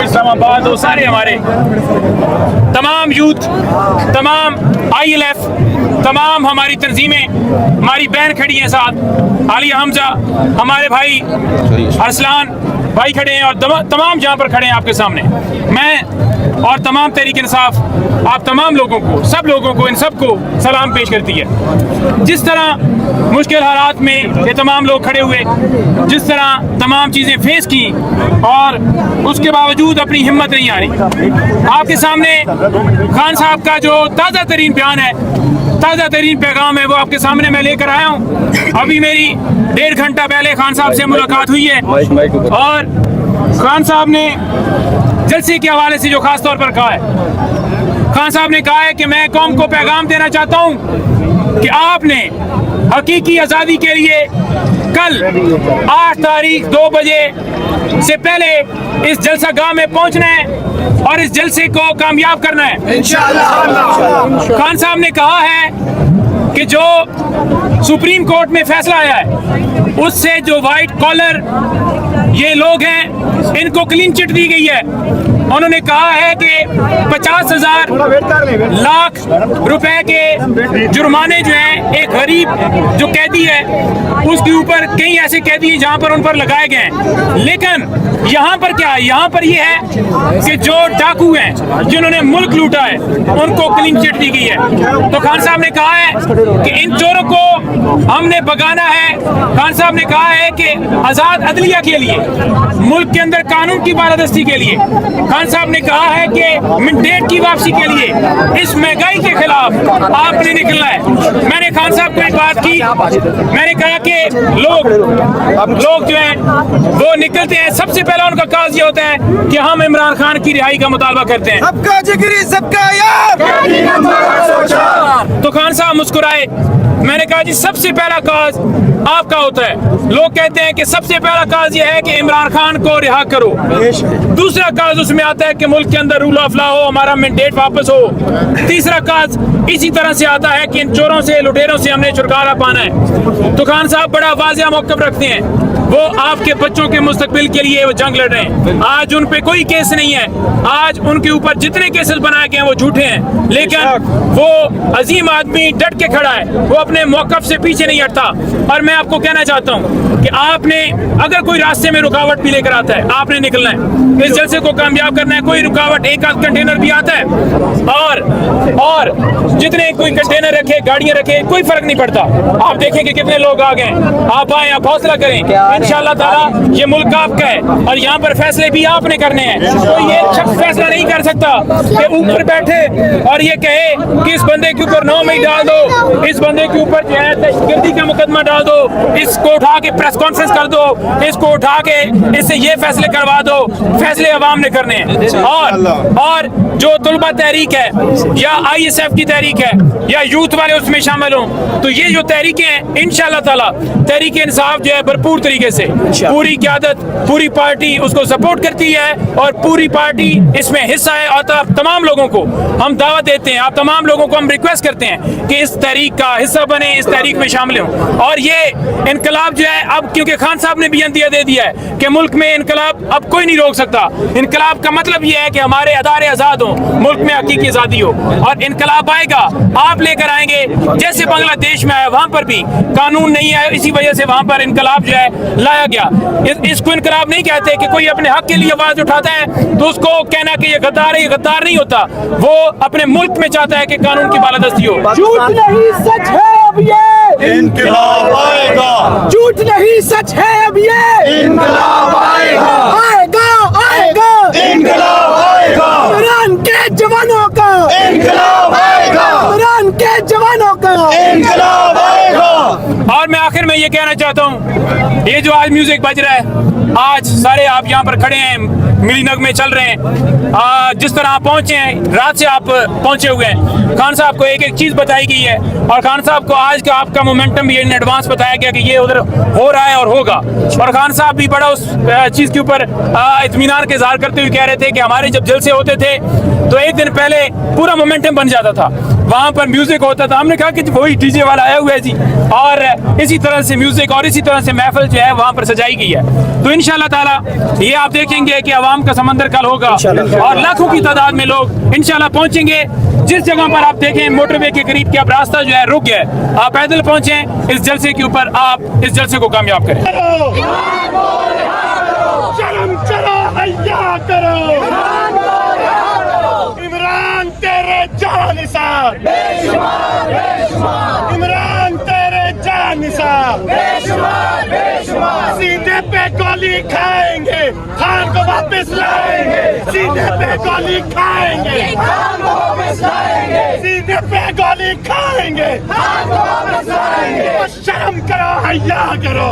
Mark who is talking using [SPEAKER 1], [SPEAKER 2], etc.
[SPEAKER 1] इस्लामाबाद हो, सारे हमारे तमाम यूथ, तमाम ILF, तमाम हमारी तंजीमें, हमारी बहन खड़ी हैं साथ, आलिया हमजा, हमारे भाई अरसलान भाई खड़े हैं, और तमाम जहाँ पर खड़े हैं आपके सामने, मैं और तमाम तहरीक इंसाफ आप तमाम लोगों को, सब लोगों को, इन सबको सलाम पेश करती है। जिस तरह मुश्किल हालात में ये तमाम लोग खड़े हुए, जिस तरह तमाम चीज़ें फेस की और उसके बावजूद अपनी हिम्मत नहीं आ रही। आपके सामने खान साहब का जो ताज़ा तरीन बयान है, ताज़ा तरीन पैगाम है, वो आपके सामने मैं लेकर आया हूँ। अभी मेरी 1.5 घंटा पहले खान साहब से मुलाकात हुई है और खान साहब ने जलसे के हवाले से जो खास तौर पर कहा है, खान साहब ने कहा है कि मैं कौम को पैगाम देना चाहता हूँ कि आपने हकीकी आज़ादी के लिए कल 8 तारीख 2 बजे से पहले इस जलसा गाह में पहुँचना है और इस जलसे को कामयाब करना है इंशाअल्लाह। खान साहब ने कहा है कि जो सुप्रीम कोर्ट में फैसला आया है उससे जो वाइट कॉलर ये लोग हैं इनको क्लीन चिट दी गई है। उन्होंने कहा है कि 50,000 लाख रुपए के जुर्माने जो हैं एक गरीब जो कैदी है उसके ऊपर कई ऐसे कैदी हैं जहां पर उन पर लगाए गए हैं। लेकिन यहाँ पर क्या है, यहाँ पर ये है कि जो डाकू हैं जिन्होंने मुल्क लूटा है उनको क्लीन चिट दी गई है। तो खान साहब ने कहा है कि इन चोरों को हमने भगाना है। खान साहब ने कहा है कि आज़ाद अदलिया के लिए, मुल्क के अंदर कानून की बालादस्ती के लिए, खान साहब ने कहा है कि मिंडेट की वापसी के लिए, इस महंगाई के खिलाफ आपने निकलना है। मैंने खान साहब को एक बात की, मैंने कहा कि लोग जो हैं वो निकलते हैं, सबसे पहला उनका काज ये होता है कि हम इमरान खान की रिहाई का मुतालबा करते हैं।
[SPEAKER 2] सबका जिगरी सबका यार।
[SPEAKER 1] तो खान साहब मुस्कुराए। मैंने कहा जी सबसे पहला काज आपका होता है। लोग कहते हैं कि सबसे पहला काज ये है कि इमरान खान को रिहा करो, दूसरा काज उसमें आता है कि मुल्क के अंदर रूल ऑफ लॉ हो, हमारा मैंडेट वापस हो, तीसरा काज इसी तरह से आता है कि इन चोरों से, लुटेरों से हमने छुटकारा पाना है। तो खान साहब बड़ा वाज़ेह मौक़िफ़ रखते हैं, वो आपके बच्चों के मुस्तकबिल के लिए वो जंग लड़ रहे हैं। आज उन पे कोई केस नहीं है, आज उनके ऊपर जितने केसेस बनाए गए हैं वो झूठे हैं, लेकिन वो अजीम आदमी डट के खड़ा है, वो अपने मौक़िफ़ से पीछे नहीं हटता। और मैं आपको कहना चाहता हूँ कि आपने अगर कोई रास्ते में रुकावट भी लेकर आता है, आपने निकलना है, इस जलसे को कामयाब करना है। कोई रुकावट, एक आध कंटेनर भी आता है और जितने कोई कंटेनर रखे, गाड़ियां रखे, कोई फर्क नहीं पड़ता। आप देखें कि कितने लोग आ गए, आप आए, आप हौसला करें, इंशाअल्लाह ताला ये मुल्क आपका है और यहाँ पर फैसले भी आपने करने हैं। कोई एक शख्स फैसला नहीं कर सकता कि ऊपर बैठे और ये कहे कि इस बंदे के ऊपर 9 मई डाल दो, इस बंदे के ऊपर जो है दहशतगर्दी का मुकदमा डाल दो, इसको उठा के प्रेस कॉन्फ्रेंस कर दो, इसको उठा के इससे ये फैसले करवा दो। फैसले अवाम ने करने हैं। और जो तुलबा तहरीक है या ISF की तहरीक है या यूथ वाले उसमें शामिल हों, तो ये जो तहरीकें हैं इंशाअल्लाह ताला तहरीक इंसाफ जो है भरपूर तरीके से पूरी क़यादत, पूरी पार्टी उसको सपोर्ट करती है और पूरी पार्टी इसमें हिस्सा है। और तमाम लोगों को हम दावत देते हैं, आप तमाम लोगों को हम रिक्वेस्ट करते हैं कि इस तहरीक का हिस्सा बने, इस तहरीक में शामिल हों। और ये इनकलाब जो है अब, क्योंकि खान साहब ने बयान दे दिया है कि मुल्क में इनकलाब अब कोई नहीं रोक सकता। इनकलाब का मतलब ये है कि हमारे अदारे आज़ाद हों, मुल्क में हकीकी आज़ादी हो, और इनकलाब आएगा, आप लेकर आएंगे। जैसे बांग्लादेश में आया, वहाँ पर भी कानून नहीं है, इसी वजह से वहाँ पर इनकलाब जो है लाया गया। इसको इनकलाब नहीं कहते कि कोई अपने हक के लिए आवाज़ उठाता है तो उसको कहना कि ये गद्दार है, ये गद्दार नहीं होता। वो अपने मुल्क में चाहता है कि कानून की बालादस्ती हो।
[SPEAKER 2] झूठ नहीं सच है अब ये
[SPEAKER 3] इनकलाब आएगा,
[SPEAKER 2] झूठ नहीं सच है अब ये
[SPEAKER 3] इनकलाब आएगा,
[SPEAKER 2] आएगा आएगा
[SPEAKER 3] इनकलाब आएगा,
[SPEAKER 2] इमरान के जवानों का
[SPEAKER 3] इनकलाब आएगा,
[SPEAKER 2] इमरान के जवानों का
[SPEAKER 3] इनकलाब आएगा।
[SPEAKER 1] और मैं आखिर में ये कहना चाहता हूँ, ये जो आज म्यूजिक बज रहा है, आज सारे आप यहाँ पर खड़े हैं, मिली नग में चल रहे हैं, जिस तरह आप पहुँचे हैं, रात से आप पहुँचे हुए हैं। खान साहब को एक एक चीज़ बताई गई है और खान साहब को आज का आपका मोमेंटम भी इन एडवांस बताया गया कि ये उधर हो रहा है और होगा। और खान साहब भी बड़ा उस चीज़ के ऊपर इत्मीनान के इज़हार करते हुए कह रहे थे कि हमारे जब जलसे होते थे तो एक दिन पहले पूरा मोमेंटम बन जाता था। वहाँ पर म्यूजिक होता था, हमने कहा कि वही डीजे वाला आया हुआ है जी, और इसी तरह से म्यूजिक और इसी तरह से महफिल जो है वहाँ पर सजाई गई है। तो इंशाल्लाह ताला ये आप देखेंगे कि अवाम का समंदर कल होगा और लाखों की तादाद में लोग इंशाल्लाह पहुँचेंगे। जिस जगह पर आप देखें मोटरवे के करीब कि अब रास्ता जो है रुक गया है, आप पैदल पहुँचें इस जलसे के ऊपर, आप इस जलसे को कामयाब करें।
[SPEAKER 4] शर्म करो, हया करो, इमरान तेरे जानिसार, इमरान तेरे जानिसार, सीधे पे गोली खाएंगे, खान को वापस लाएंगे, सीधे पे गोली खाएंगे, सीधे पे गोली खाएंगे, शर्म करो, हया करो।